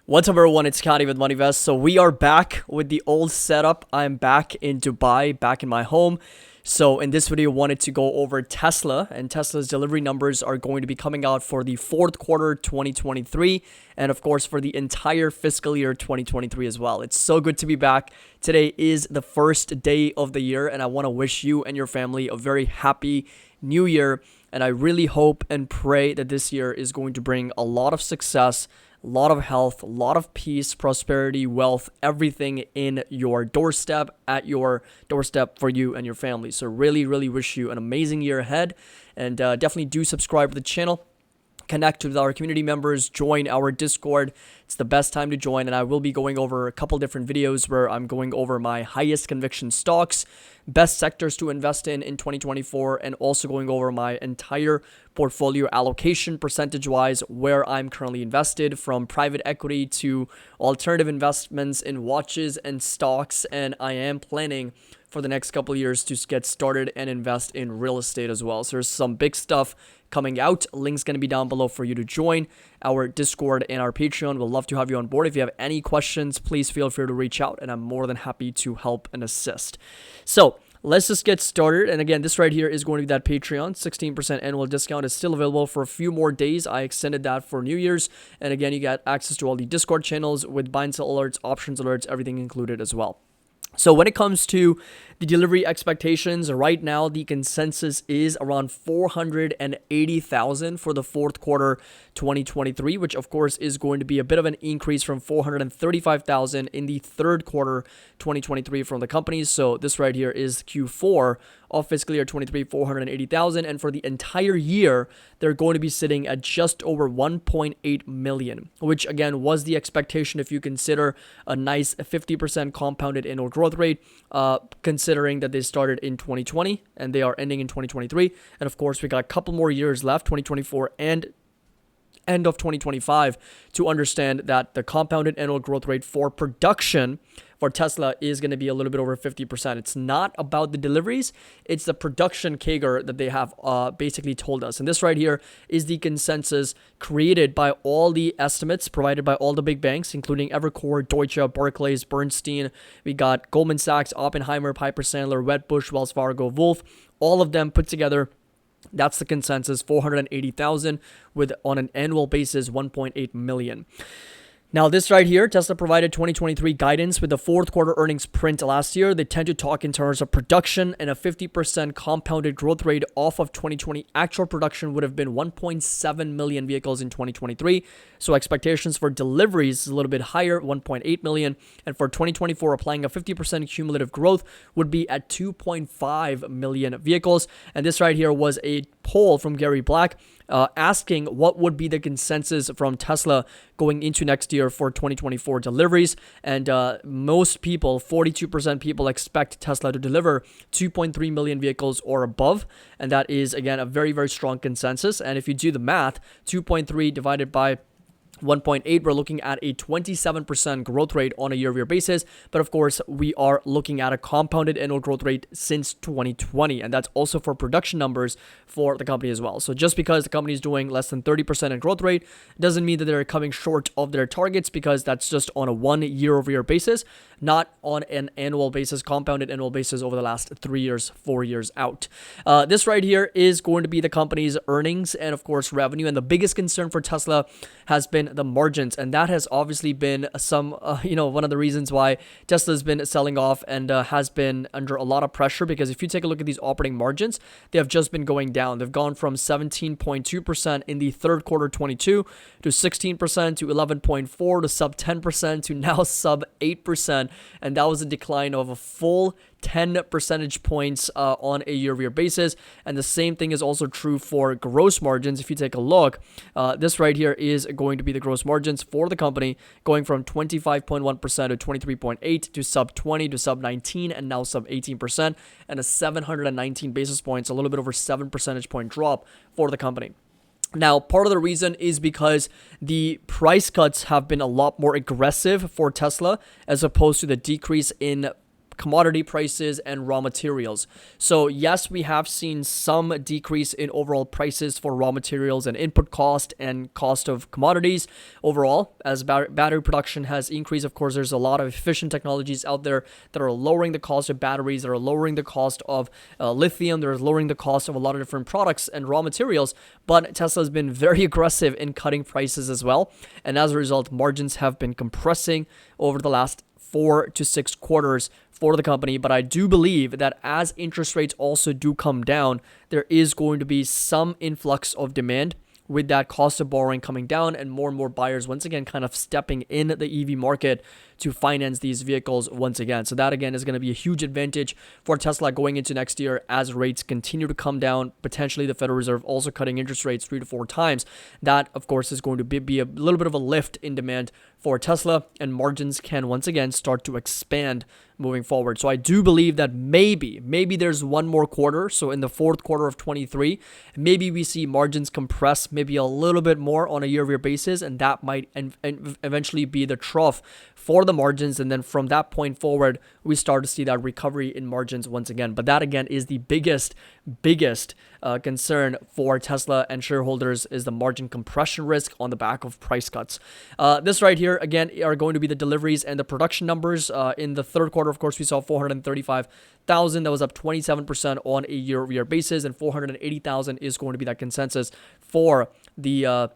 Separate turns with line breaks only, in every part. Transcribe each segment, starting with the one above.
What's up, everyone? It's Scotty with MoneyVest. So we are back with the old setup. I'm back in Dubai, back in my home. So in this video, I wanted to go over Tesla, and Tesla's delivery numbers are going to be coming out for the fourth quarter 2023, and of course for the entire fiscal year 2023 as well. It's so good to be back. Today is the first day of the year, and I want to wish you and your family a very happy new year. And I really hope and pray that this year is going to bring a lot of success, a lot of health, a lot of peace, prosperity, wealth, everything in your doorstep, at your doorstep for you and your family. So really, really wish you an amazing year ahead. And definitely do subscribe to the channel. Connect with our community members, join our Discord. It's the best time to join, and I will be going over a couple different videos where I'm going over my highest conviction stocks, best sectors to invest in 2024, and also going over my entire portfolio allocation percentage-wise, where I'm currently invested, from private equity to alternative investments in watches and stocks. And I am planning for the next couple of years to get started and invest in real estate as well. So there's some big stuff coming out. Link's going to be down below for you to join our Discord and our Patreon. We'll love to have you on board. If you have any questions, please feel free to reach out, and I'm more than happy to help and assist. So let's just get started. And again, this right here is going to be that Patreon. 16% annual discount is still available for a few more days. I extended that for New Year's. And again, you get access to all the Discord channels with buy and sell alerts, options alerts, everything included as well. So when it comes to the delivery expectations, right now the consensus is around 480,000 for the fourth quarter 2023, which of course is going to be a bit of an increase from 435,000 in the third quarter 2023 from the companies. So this right here is Q4 of fiscal year 23, 480,000, and for the entire year they're going to be sitting at just over 1.8 million, which again was the expectation if you consider a nice 50% compounded annual growth rate, considering that they started in 2020 and they are ending in 2023. And of course we got a couple more years left, 2024 and end of 2025, to understand that the compounded annual growth rate for production for Tesla is going to be a little bit over 50%. It's not about the deliveries, it's the production CAGR that they have basically told us. And this right here is the consensus created by all the estimates provided by all the big banks, including Evercore, Deutsche, Barclays, Bernstein. We got Goldman Sachs, Oppenheimer, Piper Sandler, Wedbush, Wells Fargo, Wolf, all of them put together. That's the consensus, 480,000 with, on an annual basis, 1.8 million. Now, this right here, Tesla provided 2023 guidance with the fourth quarter earnings print last year. They tend to talk in terms of production, and a 50% compounded growth rate off of 2020 actual production would have been 1.7 million vehicles in 2023. So expectations for deliveries is a little bit higher, 1.8 million. And for 2024, applying a 50% cumulative growth would be at 2.5 million vehicles. And this right here was a poll from Gary Black, asking what would be the consensus from Tesla going into next year for 2024 deliveries. And most people, 42% people, expect Tesla to deliver 2.3 million vehicles or above. And that is, again, a very, very strong consensus. And if you do the math, 2.3 divided by 1.8, we're looking at a 27% growth rate on a year-over-year basis. But of course, we are looking at a compounded annual growth rate since 2020. And that's also for production numbers for the company as well. So just because the company is doing less than 30% in growth rate doesn't mean that they're coming short of their targets, because that's just on a 1 year-over-year basis, not on an annual basis, compounded annual basis over the last 3 years, 4 years out. This right here is going to be the company's earnings and of course revenue. And the biggest concern for Tesla has been the margins, and that has obviously been some one of the reasons why Tesla's been selling off and has been under a lot of pressure. Because if you take a look at these operating margins, they have just been going down. They've gone from 17.2% in the third quarter 22 to 16% to 11.4 to sub 10% to now sub 8%, and that was a decline of a full 10 percentage points on a year-over-year basis. And the same thing is also true for gross margins. If you take a look, this right here is going to be the gross margins for the company, going from 25.1% to 23.8 to sub 20 to sub 19 and now sub 18%, and a 719 basis points, a little bit over 7 percentage point drop for the company. Now, part of the reason is because the price cuts have been a lot more aggressive for Tesla as opposed to the decrease in commodity prices and raw materials. So yes, we have seen some decrease in overall prices for raw materials and input cost and cost of commodities overall as battery production has increased. Of course, there's a lot of efficient technologies out there that are lowering the cost of batteries, that are lowering the cost of lithium, they're lowering the cost of a lot of different products and raw materials, but Tesla has been very aggressive in cutting prices as well, and as a result, margins have been compressing over the last 4 to 6 quarters for the company. But I do believe that as interest rates also do come down, there is going to be some influx of demand with that cost of borrowing coming down and more buyers once again kind of stepping in the EV market to finance these vehicles once again. So that again is going to be a huge advantage for Tesla going into next year as rates continue to come down. Potentially the Federal Reserve also cutting interest rates 3 to 4 times. That of course is going to be a little bit of a lift in demand for Tesla, and margins can once again start to expand moving forward. So I do believe that maybe there's one more quarter. So in the fourth quarter of 23, maybe we see margins compress maybe a little bit more on a year-over-year basis, and that might eventually be the trough for the margins. And then from that point forward, we start to see that recovery in margins once again. But that again is the biggest concern for Tesla and shareholders, is the margin compression risk on the back of price cuts. This right here again are going to be the deliveries and the production numbers. In the third quarter, of course, we saw 435,000. That was up 27% on a year-over-year basis, and 480,000 is going to be that consensus for the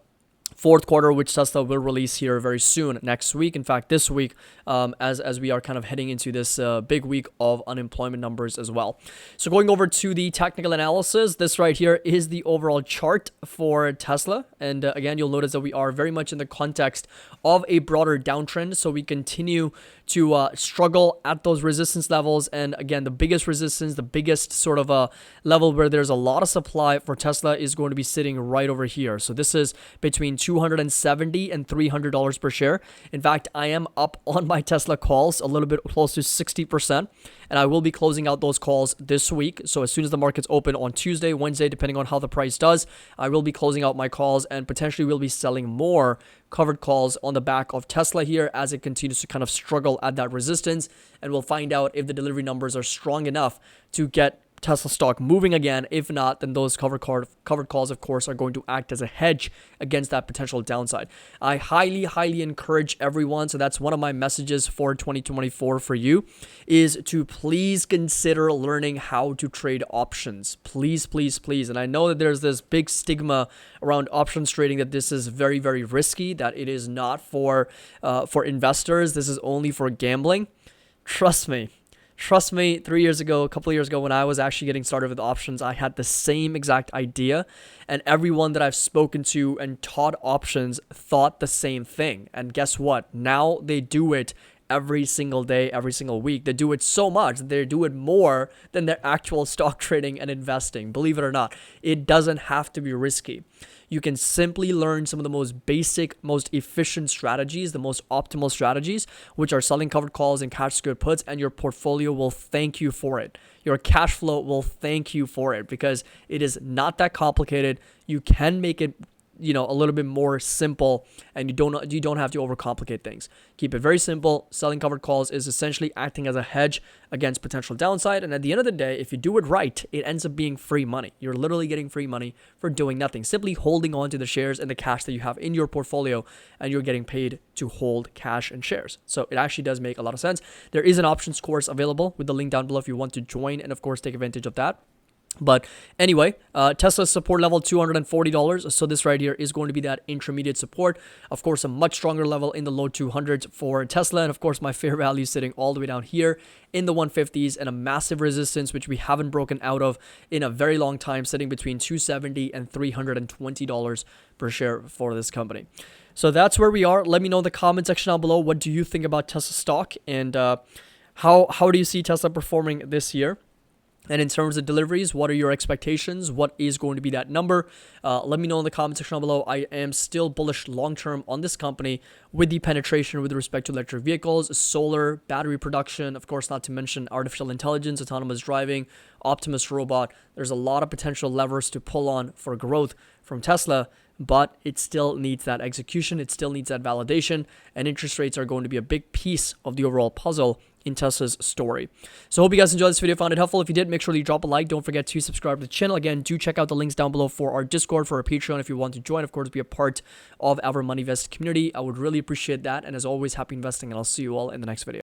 fourth quarter, which Tesla will release here very soon, next week. In fact, this week, as we are kind of heading into this big week of unemployment numbers as well. So going over to the technical analysis, this right here is the overall chart for Tesla. And again, you'll notice that we are very much in the context of a broader downtrend. So we continue to struggle at those resistance levels. And again, the biggest resistance, the biggest sort of a level where there's a lot of supply for Tesla is going to be sitting right over here. So this is between $270 and $300 per share. In fact, I am up on my Tesla calls a little bit close to 60%, and I will be closing out those calls this week. So as soon as the markets open on Tuesday, Wednesday, depending on how the price does, I will be closing out my calls, and potentially will be selling more covered calls on the back of Tesla here as it continues to kind of struggle at that resistance. And we'll find out if the delivery numbers are strong enough to get Tesla stock moving again. If not, then those covered calls, of course, are going to act as a hedge against that potential downside. I highly encourage everyone. So that's one of my messages for 2024 for you, is to please consider learning how to trade options. Please. And I know that there's this big stigma around options trading, that this is very risky, that it is not for investors. This is only for gambling. Trust me, 3 years ago, a couple of years ago, when I was actually getting started with options, I had the same exact idea, and everyone that I've spoken to and taught options thought the same thing. And guess what? Now they do it every single day, every single week. They do it so much that they do it more than their actual stock trading and investing. Believe it or not, it doesn't have to be risky. You can simply learn some of the most basic, most efficient strategies, the most optimal strategies, which are selling covered calls and cash secured puts, and your portfolio will thank you for it. Your cash flow will thank you for it, because it is not that complicated. You can make it a little bit more simple, and you don't have to overcomplicate things. Keep it very simple. Selling covered calls is essentially acting as a hedge against potential downside, and at the end of the day, if you do it right, it ends up being free money. You're literally getting free money for doing nothing, simply holding on to the shares and the cash that you have in your portfolio, and you're getting paid to hold cash and shares. So it actually does make a lot of sense. There is an options course available with the link down below if you want to join and of course take advantage of that. But anyway, Tesla's support level $240. So this right here is going to be that intermediate support. Of course, a much stronger level in the low 200s for Tesla. And of course, my fair value sitting all the way down here in the 150s, and a massive resistance, which we haven't broken out of in a very long time, sitting between $270 and $320 per share for this company. So that's where we are. Let me know in the comment section down below. What do you think about Tesla stock, and how do you see Tesla performing this year? And in terms of deliveries, what are your expectations? What is going to be that number? Let me know in the comment section down below. I am still bullish long-term on this company with the penetration with respect to electric vehicles, solar, battery production, of course, not to mention artificial intelligence, autonomous driving, Optimus robot. There's a lot of potential levers to pull on for growth from Tesla, but it still needs that execution. It still needs that validation, and interest rates are going to be a big piece of the overall puzzle in Tesla's story. So hope you guys enjoyed this video, found it helpful. If you did, make sure you drop a like. Don't forget to subscribe to the channel. Again, do check out the links down below for our Discord, for our Patreon if you want to join. Of course, be a part of our Money Vest community. I would really appreciate that. And as always, happy investing, and I'll see you all in the next video.